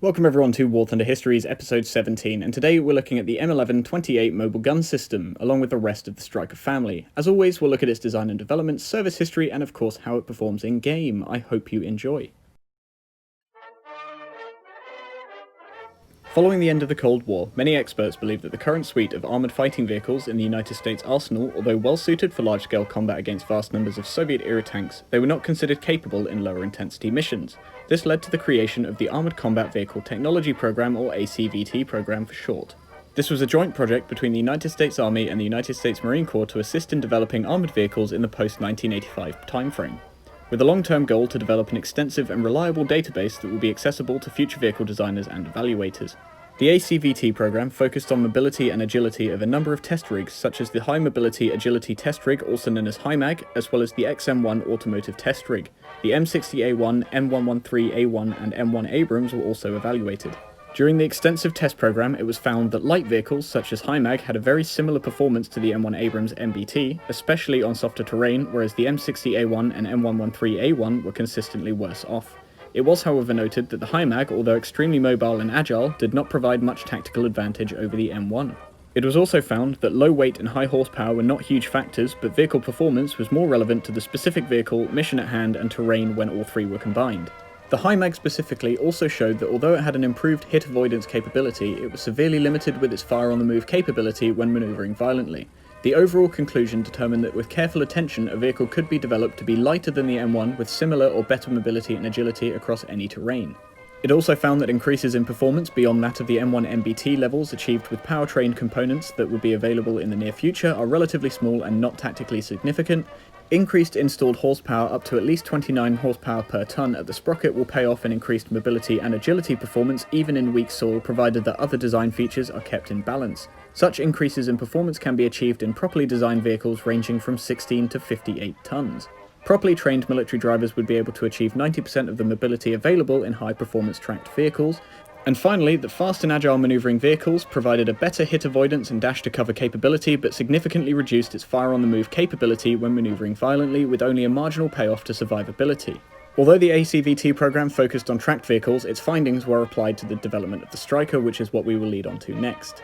Welcome everyone to WarThunder Histories episode 17, and today we're looking at the M1128 mobile gun system, along with the rest of the Stryker family. As always, we'll look at its design and development, service history, and of course how it performs in-game. I hope you enjoy. Following the end of the Cold War, many experts believe that the current suite of armoured fighting vehicles in the United States arsenal, although well suited for large-scale combat against vast numbers of Soviet-era tanks, they were not considered capable in lower-intensity missions. This led to the creation of the Armoured Combat Vehicle Technology Program, or ACVT program for short. This was a joint project between the United States Army and the United States Marine Corps to assist in developing armoured vehicles in the post-1985 timeframe, with a long-term goal to develop an extensive and reliable database that will be accessible to future vehicle designers and evaluators. The ACVT program focused on mobility and agility of a number of test rigs, such as the High Mobility Agility Test Rig, also known as HIMAG, as well as the XM1 Automotive Test Rig. The M60A1, M113A1, and M1 Abrams were also evaluated. During the extensive test program, it was found that light vehicles, such as HIMAG, had a very similar performance to the M1 Abrams MBT, especially on softer terrain, whereas the M60A1 and M113A1 were consistently worse off. It was however noted that the HIMAG, although extremely mobile and agile, did not provide much tactical advantage over the M1. It was also found that low weight and high horsepower were not huge factors, but vehicle performance was more relevant to the specific vehicle, mission at hand, and terrain when all three were combined. The HIMAG specifically also showed that although it had an improved hit avoidance capability, it was severely limited with its fire-on-the-move capability when maneuvering violently. The overall conclusion determined that with careful attention, a vehicle could be developed to be lighter than the M1 with similar or better mobility and agility across any terrain. It also found that increases in performance beyond that of the M1 MBT levels achieved with powertrain components that would be available in the near future are relatively small and not tactically significant. Increased installed horsepower up to at least 29 horsepower per ton at the sprocket will pay off in increased mobility and agility performance even in weak soil, provided that other design features are kept in balance. Such increases in performance can be achieved in properly designed vehicles ranging from 16 to 58 tons. Properly trained military drivers would be able to achieve 90% of the mobility available in high-performance tracked vehicles. And finally, the fast and agile maneuvering vehicles provided a better hit avoidance and dash-to-cover capability, but significantly reduced its fire-on-the-move capability when maneuvering violently, with only a marginal payoff to survivability. Although the ACVT program focused on tracked vehicles, its findings were applied to the development of the Stryker, which is what we will lead on to next.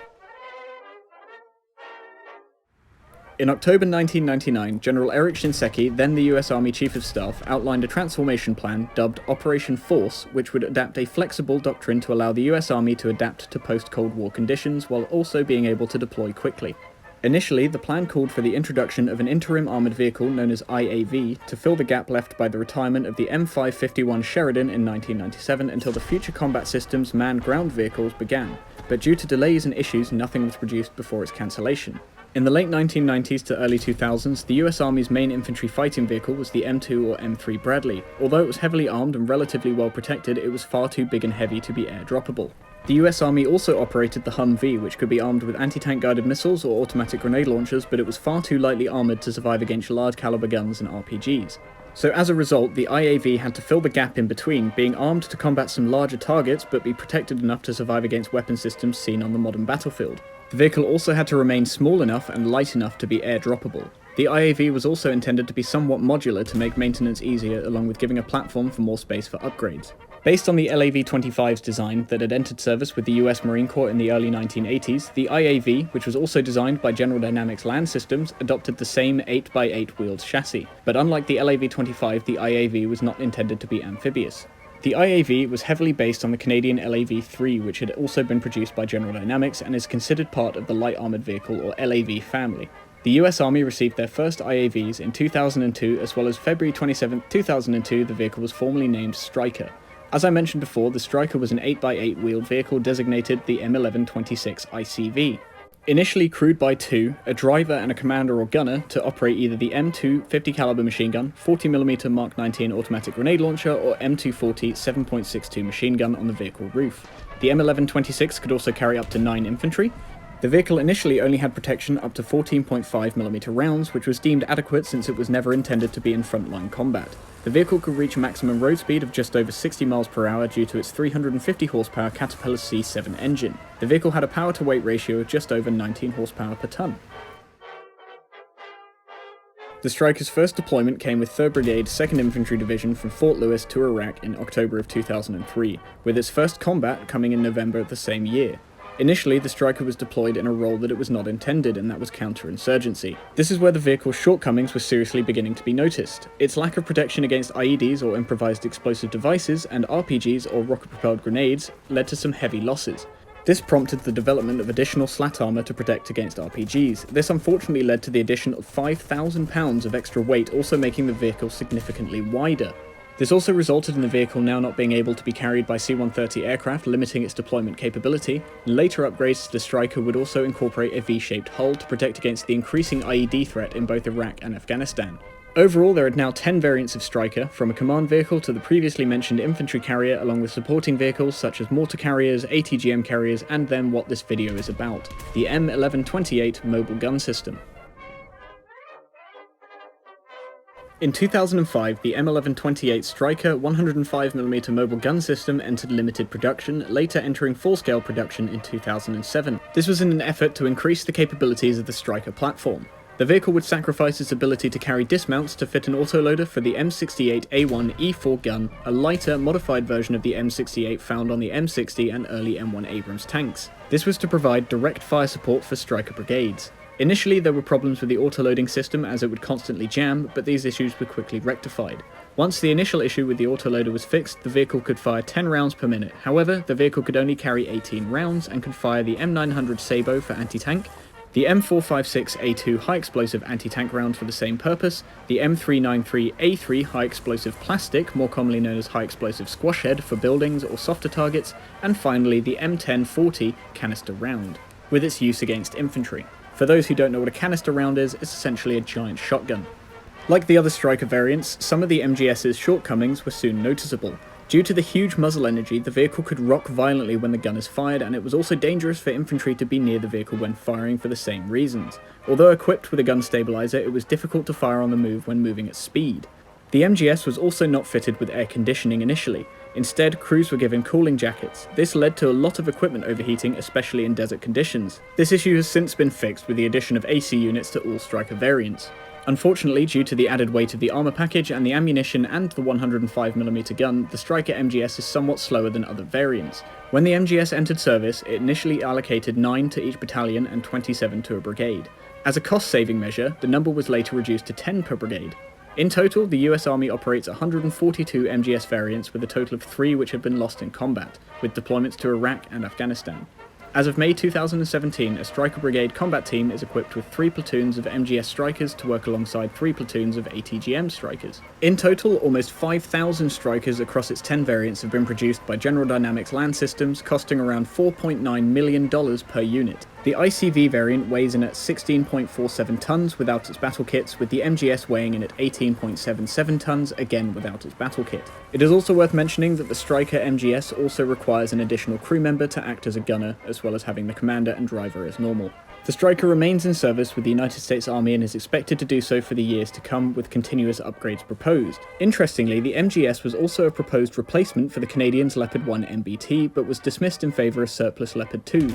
In October 1999, General Eric Shinseki, then the US Army Chief of Staff, outlined a transformation plan dubbed Operation Force, which would adapt a flexible doctrine to allow the US Army to adapt to post-Cold War conditions while also being able to deploy quickly. Initially, the plan called for the introduction of an interim armoured vehicle known as IAV to fill the gap left by the retirement of the M551 Sheridan in 1997 until the Future Combat Systems manned ground vehicles began, but due to delays and issues, nothing was produced before its cancellation. In the late 1990s to early 2000s, the US Army's main infantry fighting vehicle was the M2 or M3 Bradley. Although it was heavily armed and relatively well protected, it was far too big and heavy to be airdroppable. The US Army also operated the Humvee, which could be armed with anti-tank guided missiles or automatic grenade launchers, but it was far too lightly armoured to survive against large caliber guns and RPGs. So as a result, the IAV had to fill the gap in between, being armed to combat some larger targets but be protected enough to survive against weapon systems seen on the modern battlefield. The vehicle also had to remain small enough and light enough to be airdroppable. The IAV was also intended to be somewhat modular to make maintenance easier, along with giving a platform for more space for upgrades. Based on the LAV-25's design that had entered service with the US Marine Corps in the early 1980s, the IAV, which was also designed by General Dynamics Land Systems, adopted the same 8x8 wheeled chassis. But unlike the LAV-25, the IAV was not intended to be amphibious. The IAV was heavily based on the Canadian LAV-3, which had also been produced by General Dynamics and is considered part of the Light Armoured Vehicle or LAV family. The US Army received their first IAVs in 2002, as well as February 27, 2002, the vehicle was formally named Stryker. As I mentioned before, the Stryker was an 8x8 wheeled vehicle designated the M1128 ICV. Initially crewed by two, a driver and a commander or gunner, to operate either the M2 50 caliber machine gun, 40mm Mark 19 automatic grenade launcher, or M240 7.62 machine gun on the vehicle roof. The M1128 could also carry up to 9 infantry. The vehicle initially only had protection up to 14.5mm rounds, which was deemed adequate since it was never intended to be in frontline combat. The vehicle could reach a maximum road speed of just over 60 miles per hour due to its 350 horsepower Caterpillar C7 engine. The vehicle had a power-to-weight ratio of just over 19 horsepower per ton. The Stryker's first deployment came with 3rd Brigade 2nd Infantry Division from Fort Lewis to Iraq in October of 2003, with its first combat coming in November of the same year. Initially, the Stryker was deployed in a role that it was not intended, and that was counterinsurgency. This is where the vehicle's shortcomings were seriously beginning to be noticed. Its lack of protection against IEDs or improvised explosive devices and RPGs or rocket-propelled grenades led to some heavy losses. This prompted the development of additional slat armour to protect against RPGs. This unfortunately led to the addition of 5,000 pounds of extra weight, also making the vehicle significantly wider. This also resulted in the vehicle now not being able to be carried by C-130 aircraft, limiting its deployment capability, and later upgrades to the Stryker would also incorporate a V-shaped hull to protect against the increasing IED threat in both Iraq and Afghanistan. Overall, there are now 10 variants of Stryker, from a command vehicle to the previously mentioned infantry carrier, along with supporting vehicles such as mortar carriers, ATGM carriers, and then what this video is about, the M1128 mobile gun system. In 2005, the M1128 Stryker 105mm mobile gun system entered limited production, later entering full-scale production in 2007. This was in an effort to increase the capabilities of the Stryker platform. The vehicle would sacrifice its ability to carry dismounts to fit an autoloader for the M68A1 E4 gun, a lighter, modified version of the M68 found on the M60 and early M1 Abrams tanks. This was to provide direct fire support for Stryker brigades. Initially, there were problems with the autoloading system as it would constantly jam, but these issues were quickly rectified. Once the initial issue with the autoloader was fixed, the vehicle could fire 10 rounds per minute. However, the vehicle could only carry 18 rounds and could fire the M900 Sabo for anti-tank, the M456A2 high-explosive anti-tank round for the same purpose, the M393A3 high-explosive plastic, more commonly known as high-explosive squash head, for buildings or softer targets, and finally the M1040 canister round, with its use against infantry. For those who don't know what a canister round is, it's essentially a giant shotgun. Like the other Stryker variants, some of the MGS's shortcomings were soon noticeable. Due to the huge muzzle energy, the vehicle could rock violently when the gun is fired, and it was also dangerous for infantry to be near the vehicle when firing for the same reasons. Although equipped with a gun stabilizer, it was difficult to fire on the move when moving at speed. The MGS was also not fitted with air conditioning initially. Instead, crews were given cooling jackets. This led to a lot of equipment overheating, especially in desert conditions. This issue has since been fixed with the addition of AC units to all Stryker variants. Unfortunately, due to the added weight of the armour package and the ammunition and the 105mm gun, the Stryker MGS is somewhat slower than other variants. When the MGS entered service, it initially allocated 9 to each battalion and 27 to a brigade. As a cost-saving measure, the number was later reduced to 10 per brigade. In total, the US Army operates 142 MGS variants, with a total of 3 which have been lost in combat, with deployments to Iraq and Afghanistan. As of May 2017, a Stryker Brigade combat team is equipped with 3 platoons of MGS Strykers to work alongside 3 platoons of ATGM Strykers. In total, almost 5,000 Strykers across its 10 variants have been produced by General Dynamics Land Systems, costing around $4.9 million per unit. The ICV variant weighs in at 16.47 tons without its battle kits, with the MGS weighing in at 18.77 tons, again without its battle kit. It is also worth mentioning that the Stryker MGS also requires an additional crew member to act as a gunner, as well as having the commander and driver as normal. The Stryker remains in service with the United States Army and is expected to do so for the years to come, with continuous upgrades proposed. Interestingly, the MGS was also a proposed replacement for the Canadians' Leopard 1 MBT, but was dismissed in favour of surplus Leopard 2s.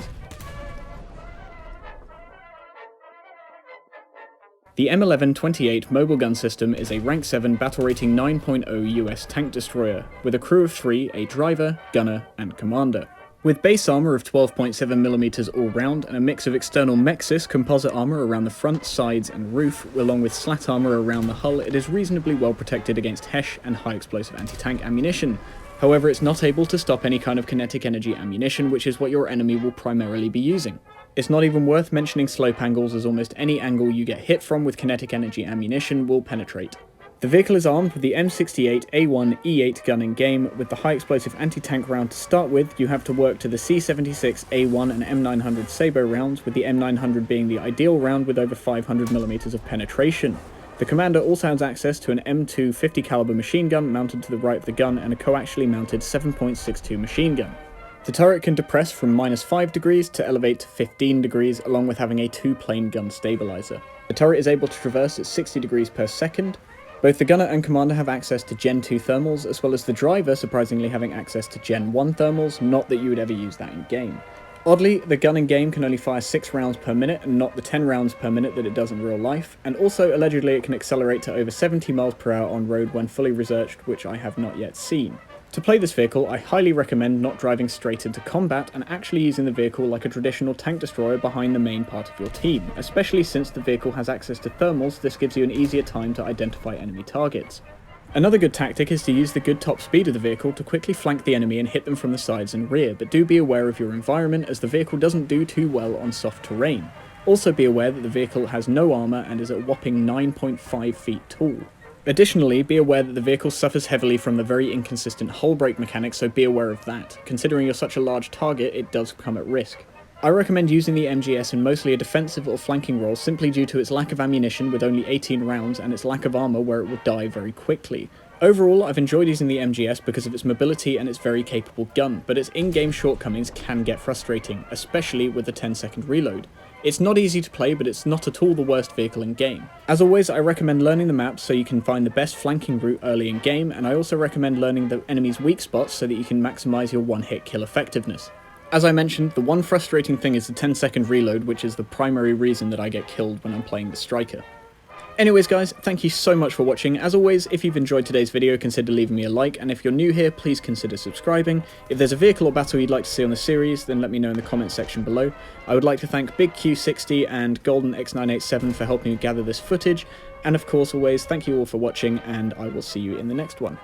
The M1128 mobile gun system is a Rank 7 battle rating 9.0 US tank destroyer, with a crew of 3, a driver, gunner, and commander. With base armour of 12.7mm all round and a mix of external Mexis composite armour around the front, sides and roof, along with slat armour around the hull, it is reasonably well protected against HESH and high explosive anti-tank ammunition. However, it's not able to stop any kind of kinetic energy ammunition, which is what your enemy will primarily be using. It's not even worth mentioning slope angles, as almost any angle you get hit from with kinetic energy ammunition will penetrate. The vehicle is armed with the M68A1 E8 gun in game. With the high explosive anti-tank round to start with, you have to work to the C76A1 and M900 Sabo rounds, with the M900 being the ideal round with over 500mm of penetration. The commander also has access to an M2 50 caliber machine gun mounted to the right of the gun and a coaxially mounted 7.62 machine gun. The turret can depress from -5 degrees to elevate to 15 degrees, along with having a 2-plane gun stabilizer. The turret is able to traverse at 60 degrees per second. Both the gunner and commander have access to Gen 2 thermals, as well as the driver surprisingly having access to Gen 1 thermals, not that you would ever use that in game. Oddly, the gun in game can only fire 6 rounds per minute and not the 10 rounds per minute that it does in real life, and also allegedly it can accelerate to over 70 miles per hour on road when fully researched, which I have not yet seen. To play this vehicle, I highly recommend not driving straight into combat and actually using the vehicle like a traditional tank destroyer behind the main part of your team, especially since the vehicle has access to thermals. This gives you an easier time to identify enemy targets. Another good tactic is to use the good top speed of the vehicle to quickly flank the enemy and hit them from the sides and rear, but do be aware of your environment as the vehicle doesn't do too well on soft terrain. Also be aware that the vehicle has no armour and is a whopping 9.5 feet tall. Additionally, be aware that the vehicle suffers heavily from the very inconsistent hull brake mechanics, so be aware of that. Considering you're such a large target, it does come at risk. I recommend using the MGS in mostly a defensive or flanking role simply due to its lack of ammunition with only 18 rounds and its lack of armour where it will die very quickly. Overall, I've enjoyed using the MGS because of its mobility and its very capable gun, but its in-game shortcomings can get frustrating, especially with the 10-second reload. It's not easy to play, but it's not at all the worst vehicle in game. As always, I recommend learning the maps so you can find the best flanking route early in game, and I also recommend learning the enemy's weak spots so that you can maximise your one-hit kill effectiveness. As I mentioned, the one frustrating thing is the 10-second reload, which is the primary reason that I get killed when I'm playing the Stryker. Anyways guys, thank you so much for watching. As always, if you've enjoyed today's video, consider leaving me a like, and if you're new here, please consider subscribing. If there's a vehicle or battle you'd like to see on the series, then let me know in the comments section below. I would like to thank Big Q60 and Golden X987 for helping me gather this footage, and of course always, thank you all for watching, and I will see you in the next one.